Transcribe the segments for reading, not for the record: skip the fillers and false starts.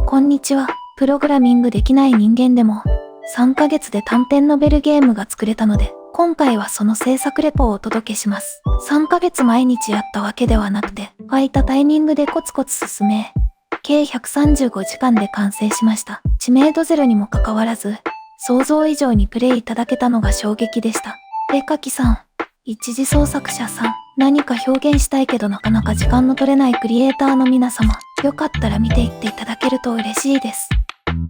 こんにちは。プログラミングできない人間でも、3ヶ月で短編ノベルゲームが作れたので、今回はその制作レポをお届けします。3ヶ月毎日やったわけではなくて、空いたタイミングでコツコツ進め、計135時間で完成しました。知名度ゼロにもかかわらず、想像以上にプレイいただけたのが衝撃でした。絵描きさん、一次創作者さん、何か表現したいけどなかなか時間の取れないクリエイターの皆様、よかったら見ていっていただけると嬉しいです。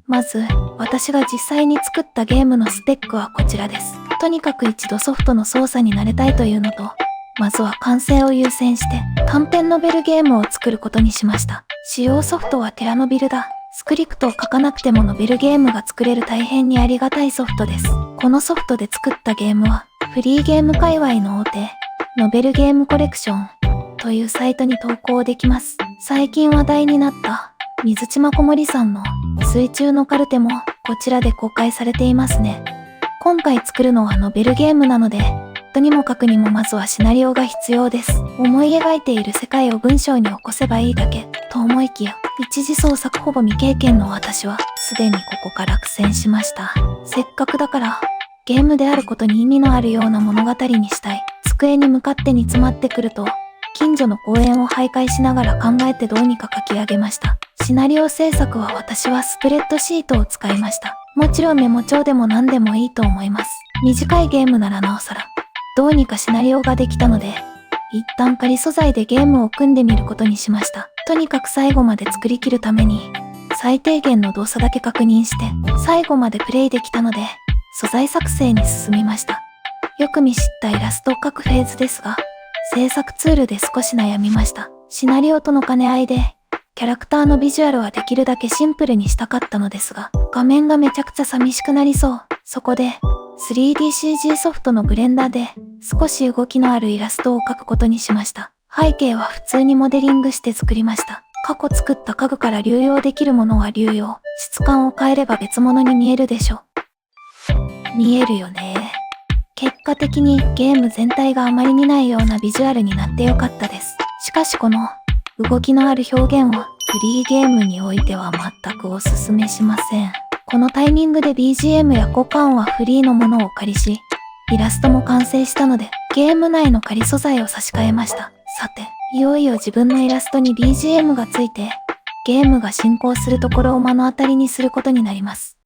まず、私が実際に作ったゲームのスペックはこちらです。とにかく一度ソフトの操作に慣れたいというのと、まずは完成を優先して短編ノベルゲームを作ることにしました。使用ソフトはテラノビルだ。スクリプトを書かなくてもノベルゲームが作れる大変にありがたいソフトです。このソフトで作ったゲームは、フリーゲーム界隈の大手、ノベルゲームコレクションというサイトに投稿できます。最近話題になった水島小森さんの水中のカルテもこちらで公開されていますね。今回作るのはノベルゲームなので、とにもかくにもまずはシナリオが必要です。思い描いている世界を文章に起こせばいいだけと思いきや、一次創作ほぼ未経験の私はすでにここから苦戦しました。せっかくだからゲームであることに意味のあるような物語にしたい。机に向かって煮詰まってくると、近所の公園を徘徊しながら考えてどうにか書き上げました。シナリオ制作は私はスプレッドシートを使いました。もちろんメモ帳でも何でもいいと思います。短いゲームならなおさら。どうにかシナリオができたので、一旦仮素材でゲームを組んでみることにしました。とにかく最後まで作り切るために、最低限の動作だけ確認して、最後までプレイできたので、素材作成に進みました。よく見知ったイラストを描くフェーズですが、制作ツールで少し悩みました。シナリオとの兼ね合いで、キャラクターのビジュアルはできるだけシンプルにしたかったのですが、画面がめちゃくちゃ寂しくなりそう。そこで、3DCG ソフトのブレンダーで、少し動きのあるイラストを描くことにしました。背景は普通にモデリングして作りました。過去作った家具から流用できるものは流用。質感を変えれば別物に見えるでしょ。見えるよね。結果的にゲーム全体があまり見ないようなビジュアルになってよかったです。しかしこの動きのある表現はフリーゲームにおいては全くおすすめしません。このタイミングで BGM や効果音はフリーのものをお借りし、イラストも完成したのでゲーム内の仮素材を差し替えました。さて、いよいよ自分のイラストに BGM がついて、ゲームが進行するところを目の当たりにすることになります。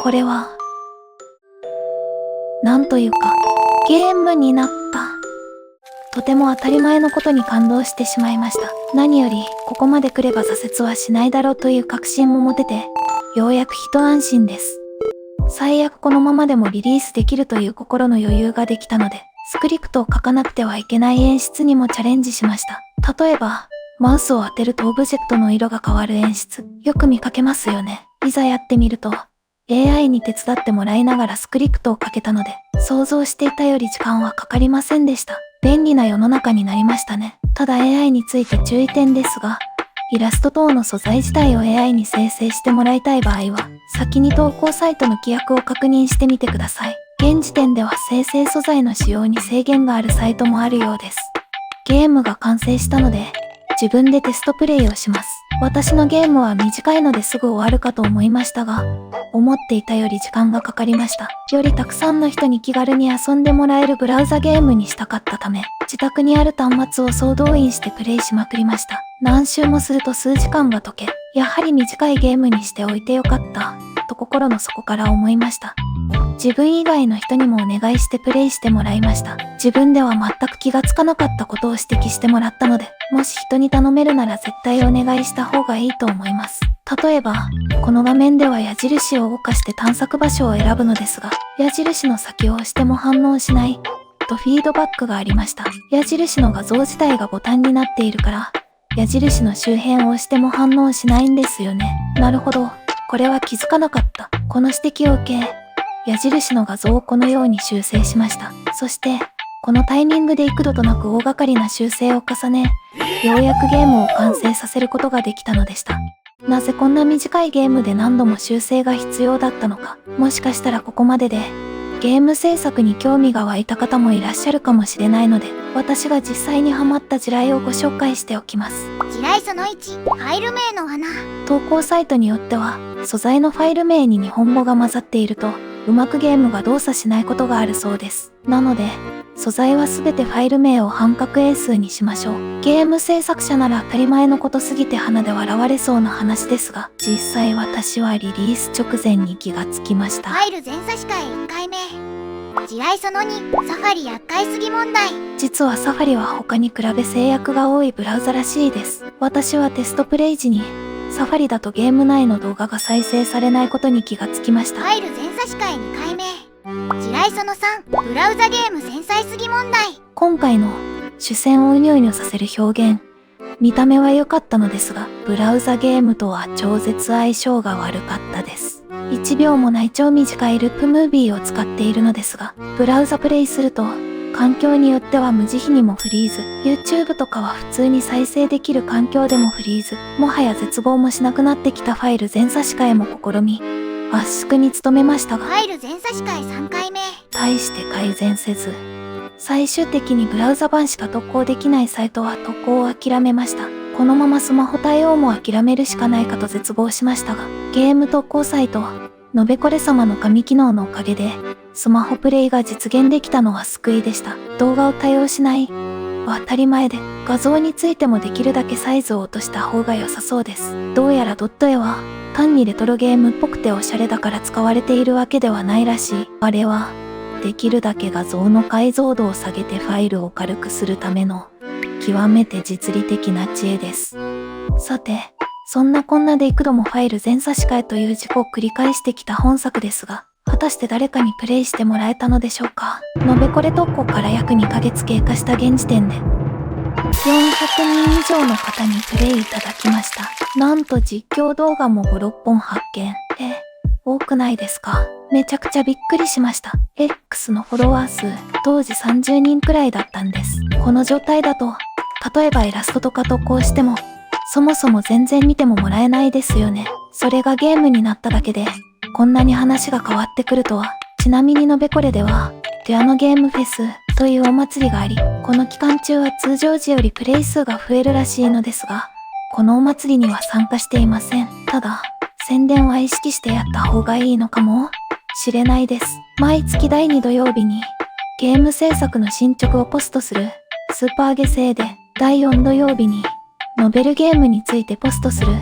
これは、なんというか、ゲームになった。とても当たり前のことに感動してしまいました。何より、ここまで来れば挫折はしないだろうという確信も持てて、ようやく一安心です。最悪このままでもリリースできるという心の余裕ができたので、スクリプトを書かなくてはいけない演出にもチャレンジしました。例えば、マウスを当てるとオブジェクトの色が変わる演出、よく見かけますよね。いざやってみると、AI に手伝ってもらいながらスクリプトを書けたので、想像していたより時間はかかりませんでした。便利な世の中になりましたね。ただ AI について注意点ですが、イラスト等の素材自体を AI に生成してもらいたい場合は、先に投稿サイトの規約を確認してみてください。現時点では生成素材の使用に制限があるサイトもあるようです。ゲームが完成したので、自分でテストプレイをします。私のゲームは短いのですぐ終わるかと思いましたが、思っていたより時間がかかりました。よりたくさんの人に気軽に遊んでもらえるブラウザゲームにしたかったため、自宅にある端末を総動員してプレイしまくりました。何周もすると数時間が解け、やはり短いゲームにしておいてよかった、と心の底から思いました。自分以外の人にもお願いしてプレイしてもらいました。自分では全く気がつかなかったことを指摘してもらったので、もし人に頼めるなら絶対お願いした方がいいと思います。例えば、この画面では矢印を動かして探索場所を選ぶのですが、矢印の先を押しても反応しない、とフィードバックがありました。矢印の画像自体がボタンになっているから、矢印の周辺を押しても反応しないんですよね。なるほど。これは気づかなかった。この指摘を受け、矢印の画像をこのように修正しました。そして、このタイミングで幾度となく大掛かりな修正を重ね、ようやくゲームを完成させることができたのでした。なぜこんな短いゲームで何度も修正が必要だったのか。もしかしたらここまでで、ゲーム制作に興味が湧いた方もいらっしゃるかもしれないので、私が実際にハマった地雷をご紹介しておきます。地雷その1、ファイル名の穴。投稿サイトによっては、素材のファイル名に日本語が混ざっていると、うまくゲームが動作しないことがあるそうです。なので、素材はすべてファイル名を半角英数にしましょう。ゲーム制作者なら当たり前のことすぎて鼻で笑われそうな話ですが、実際私はリリース直前に気がつきました。ファイル全差し替え1回目。地雷その2、サファリ厄介すぎ問題。実はサファリは他に比べ制約が多いブラウザらしいです。私はテストプレイ時に、サファリだとゲーム内の動画が再生されないことに気がつきました。ファイル全差し替え2回目。地雷その3、ブラウザゲーム繊細すぎ問題。今回の主線をうにょうにょさせる表現、見た目は良かったのですが、ブラウザゲームとは超絶相性が悪かったです。1秒もない超短いループムービーを使っているのですが、ブラウザプレイすると、環境によっては無慈悲にもフリーズ、YouTube とかは普通に再生できる環境でもフリーズ、もはや絶望もしなくなってきたファイル全差し替えも試み、圧縮に努めましたが、ファイル全差し替え3回目。大して改善せず、最終的にブラウザ版しか投稿できないサイトは投稿を諦めました。このままスマホ対応も諦めるしかないかと絶望しましたが、ゲーム投稿サイト、のべこれ様の神機能のおかげで、スマホプレイが実現できたのは救いでした。動画を対応しないは当たり前で、画像についてもできるだけサイズを落とした方が良さそうです。どうやらドット絵は、単にレトロゲームっぽくておしゃれだから使われているわけではないらしい。あれは、できるだけ画像の解像度を下げてファイルを軽くするための、極めて実利的な知恵です。さて、そんなこんなで幾度もファイル全差し替えという事故を繰り返してきた本作ですが、果たして誰かにプレイしてもらえたのでしょうか。のべこれ投稿から約2ヶ月経過した現時点で、400人以上の方にプレイいただきました。なんと実況動画も5、6本発見。多くないですか？めちゃくちゃびっくりしました。X のフォロワー数、当時30人くらいだったんです。この状態だと、例えばイラストとか投稿しても、そもそも全然見てももらえないですよね。それがゲームになっただけで、こんなに話が変わってくるとは。ちなみにのべこれでは、ピアノゲームフェスというお祭りがあり、この期間中は通常時よりプレイ数が増えるらしいのですが、このお祭りには参加していません。ただ、宣伝は意識してやった方がいいのかもしれないです。毎月第2土曜日に、ゲーム制作の進捗をポストする、スーパーゲ製で、第4土曜日に、ノベルゲームについてポストする、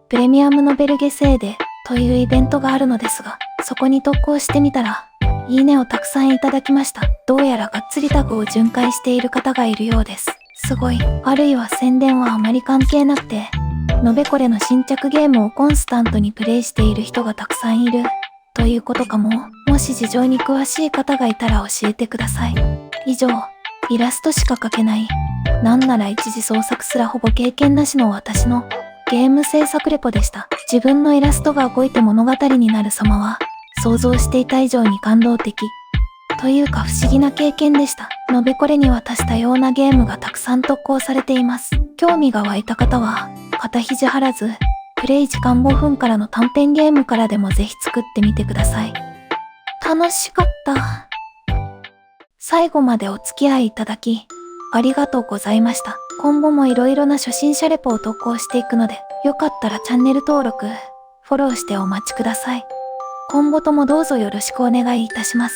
プレミアムノベルゲ製で、というイベントがあるのですが、そこに投稿してみたら、いいねをたくさんいただきました。どうやらがっつりタグを巡回している方がいるようです。すごい。あるいは宣伝はあまり関係なくて、のべこれの新着ゲームをコンスタントにプレイしている人がたくさんいる、ということかも。もし事情に詳しい方がいたら教えてください。以上、イラストしか描けない。なんなら一次創作すらほぼ経験なしの私のゲーム制作レポでした。自分のイラストが動いて物語になる様は、想像していた以上に感動的。というか不思議な経験でした。のべこれには多種多様なゲームがたくさん投稿されています。興味が湧いた方は、肩肘張らず、プレイ時間5分からの短編ゲームからでもぜひ作ってみてください。楽しかった。最後までお付き合いいただき、ありがとうございました。今後もいろいろな初心者レポを投稿していくので、よかったらチャンネル登録、フォローしてお待ちください。今後ともどうぞよろしくお願いいたします。